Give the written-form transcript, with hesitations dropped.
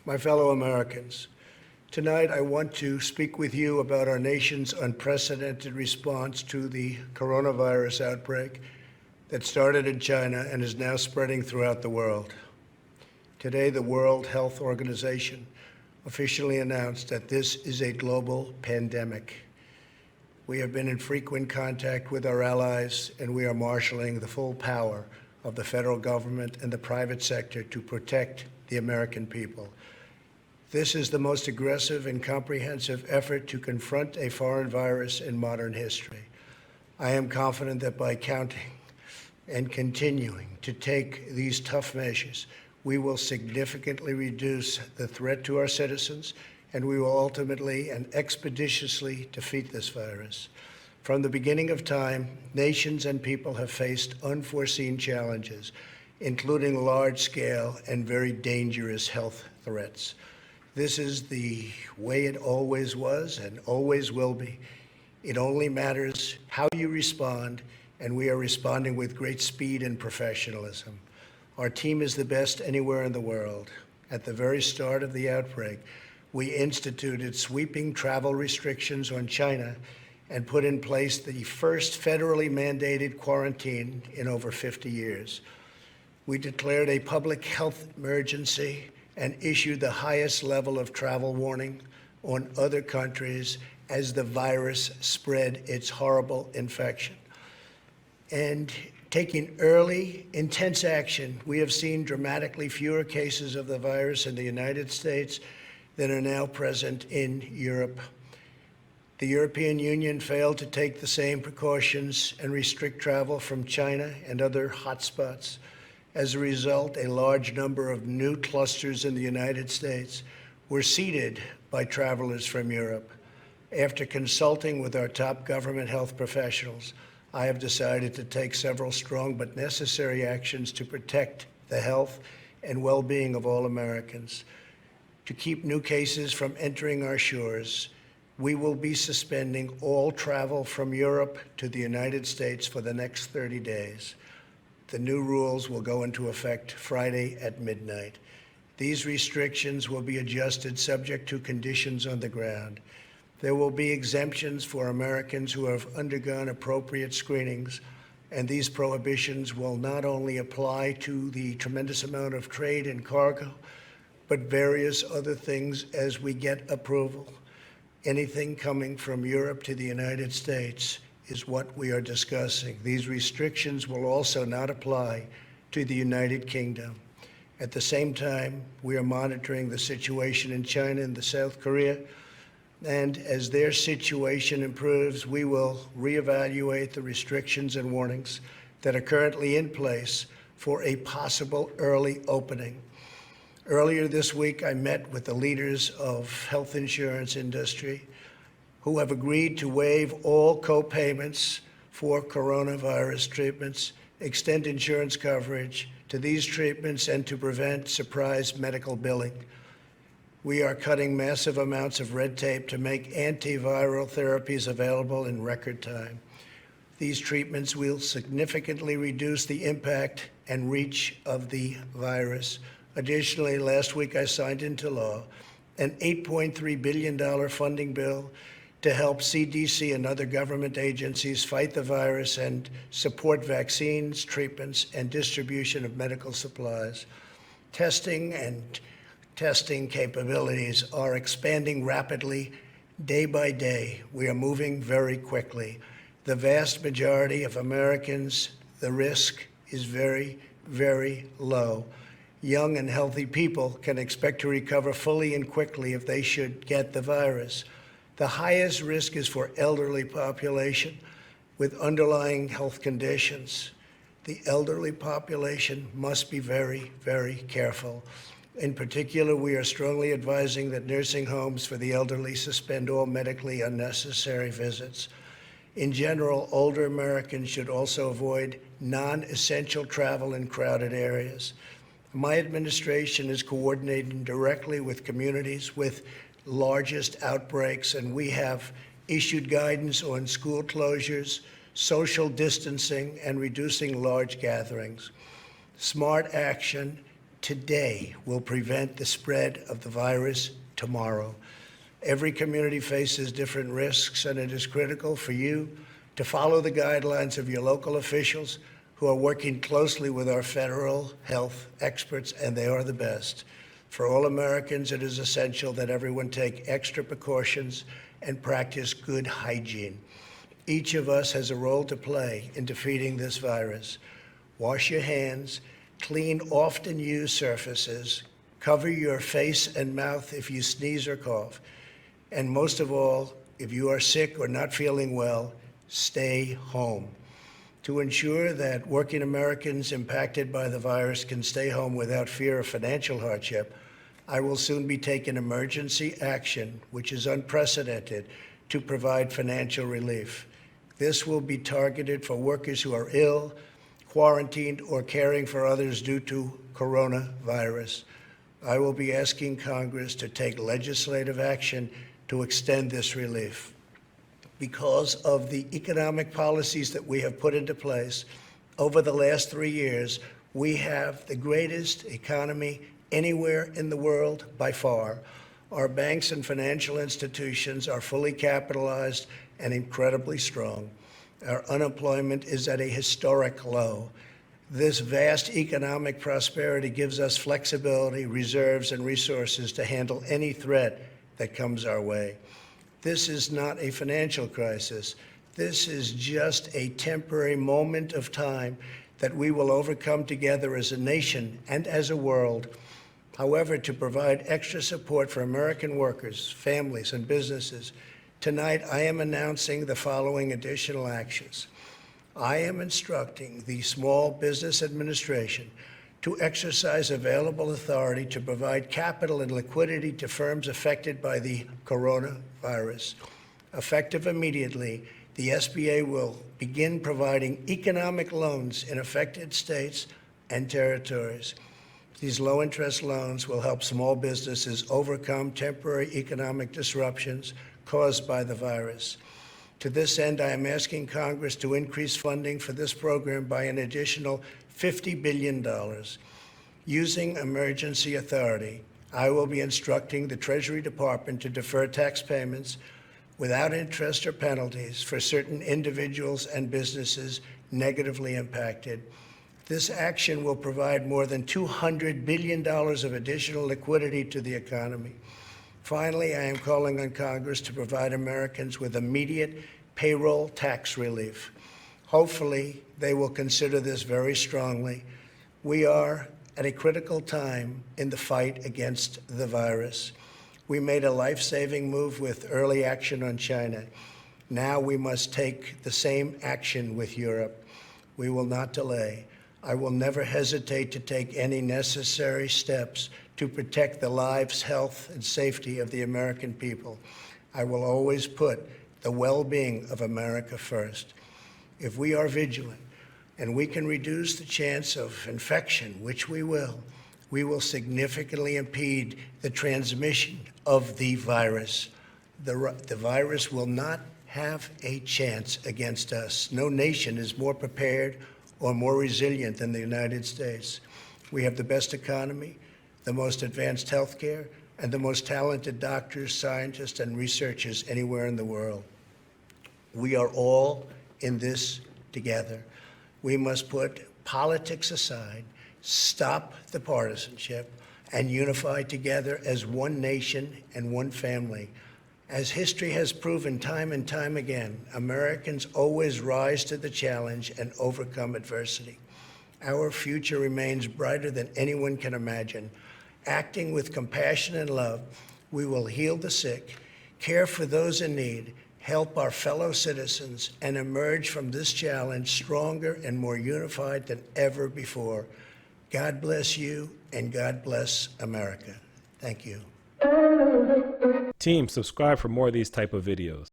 My fellow Americans, tonight I want to speak with you about our nation's unprecedented response to the coronavirus outbreak that started in China and is now spreading throughout the world. Today, the World Health Organization officially announced that this is a global pandemic. We have been in frequent contact with our allies, and we are marshaling the full power of the federal government and the private sector to protect the American people. This is the most aggressive and comprehensive effort to confront a foreign virus in modern history. I am confident that by counting and continuing to take these tough measures, we will significantly reduce the threat to our citizens, and we will ultimately and expeditiously defeat this virus. From the beginning of time, nations and people have faced unforeseen challenges, including large-scale and very dangerous health threats. This is the way it always was and always will be. It only matters how you respond, and we are responding with great speed and professionalism. Our team is the best anywhere in the world. At the very start of the outbreak, we instituted sweeping travel restrictions on China and put in place the first federally mandated quarantine in over 50 years. We declared a public health emergency and issued the highest level of travel warning on other countries as the virus spread its horrible infection. And taking early, intense action, we have seen dramatically fewer cases of the virus in the United States than are now present in Europe. The European Union failed to take the same precautions and restrict travel from China and other hotspots. As a result, a large number of new clusters in the United States were seeded by travelers from Europe. After consulting with our top government health professionals, I have decided to take several strong but necessary actions to protect the health and well-being of all Americans. To keep new cases from entering our shores, we will be suspending all travel from Europe to the United States for the next 30 days. The new rules will go into effect Friday at midnight. These restrictions will be adjusted subject to conditions on the ground. There will be exemptions for Americans who have undergone appropriate screenings, and these prohibitions will not only apply to the tremendous amount of trade and cargo, but various other things as we get approval. Anything coming from Europe to the United States is what we are discussing. These restrictions will also not apply to the United Kingdom. At the same time, we are monitoring the situation in China and South Korea, and as their situation improves, we will reevaluate the restrictions and warnings that are currently in place for a possible early opening. Earlier this week, I met with the leaders of health insurance industry who have agreed to waive all co-payments for coronavirus treatments, extend insurance coverage to these treatments, and to prevent surprise medical billing. We are cutting massive amounts of red tape to make antiviral therapies available in record time. These treatments will significantly reduce the impact and reach of the virus. Additionally, last week I signed into law an $8.3 billion funding bill to help CDC and other government agencies fight the virus and support vaccines, treatments, and distribution of medical supplies. Testing capabilities are expanding rapidly day by day. We are moving very quickly. The vast majority of Americans, the risk is very, very low. Young and healthy people can expect to recover fully and quickly if they should get the virus. The highest risk is for elderly population with underlying health conditions. The elderly population must be very, very careful. In particular, we are strongly advising that nursing homes for the elderly suspend all medically unnecessary visits. In general, older Americans should also avoid non-essential travel in crowded areas. My administration is coordinating directly with communities with largest outbreaks, and we have issued guidance on school closures, social distancing, and reducing large gatherings. Smart action today will prevent the spread of the virus tomorrow. Every community faces different risks, and it is critical for you to follow the guidelines of your local officials who are working closely with our federal health experts, and they are the best. For all Americans, it is essential that everyone take extra precautions and practice good hygiene. Each of us has a role to play in defeating this virus. Wash your hands, clean often used surfaces, cover your face and mouth if you sneeze or cough, and most of all, if you are sick or not feeling well, stay home. To ensure that working Americans impacted by the virus can stay home without fear of financial hardship, I will soon be taking emergency action, which is unprecedented, to provide financial relief. This will be targeted for workers who are ill, quarantined, or caring for others due to coronavirus. I will be asking Congress to take legislative action to extend this relief. Because of the economic policies that we have put into place over the last 3 years, we have the greatest economy anywhere in the world by far. Our banks and financial institutions are fully capitalized and incredibly strong. Our unemployment is at a historic low. This vast economic prosperity gives us flexibility, reserves, and resources to handle any threat that comes our way. This is not a financial crisis. This is just a temporary moment of time that we will overcome together as a nation and as a world. However, to provide extra support for American workers, families, and businesses, tonight I am announcing the following additional actions. I am instructing the Small Business Administration to exercise available authority to provide capital and liquidity to firms affected by the coronavirus. Effective immediately, the SBA will begin providing economic loans in affected states and territories. These low-interest loans will help small businesses overcome temporary economic disruptions caused by the virus. To this end, I am asking Congress to increase funding for this program by an additional $50 billion. Using emergency authority, I will be instructing the Treasury Department to defer tax payments without interest or penalties for certain individuals and businesses negatively impacted. This action will provide more than $200 billion of additional liquidity to the economy. Finally, I am calling on Congress to provide Americans with immediate payroll tax relief. Hopefully, they will consider this very strongly. We are at a critical time in the fight against the virus. We made a life-saving move with early action on China. Now we must take the same action with Europe. We will not delay. I will never hesitate to take any necessary steps to protect the lives, health, and safety of the American people. I will always put the well-being of America first. If we are vigilant and we can reduce the chance of infection, which we will significantly impede the transmission of the virus. The virus will not have a chance against us. No nation is more prepared or more resilient than the United States. We have the best economy, the most advanced health care, and the most talented doctors, scientists, and researchers anywhere in the world. We are all in this together. We must put politics aside, stop the partisanship, and unify together as one nation and one family. As history has proven time and time again, Americans always rise to the challenge and overcome adversity. Our future remains brighter than anyone can imagine. Acting with compassion and love, we will heal the sick, care for those in need, help our fellow citizens, and emerge from this challenge stronger and more unified than ever before. God bless you, and God bless America. Thank you. Team, subscribe for more of these type of videos.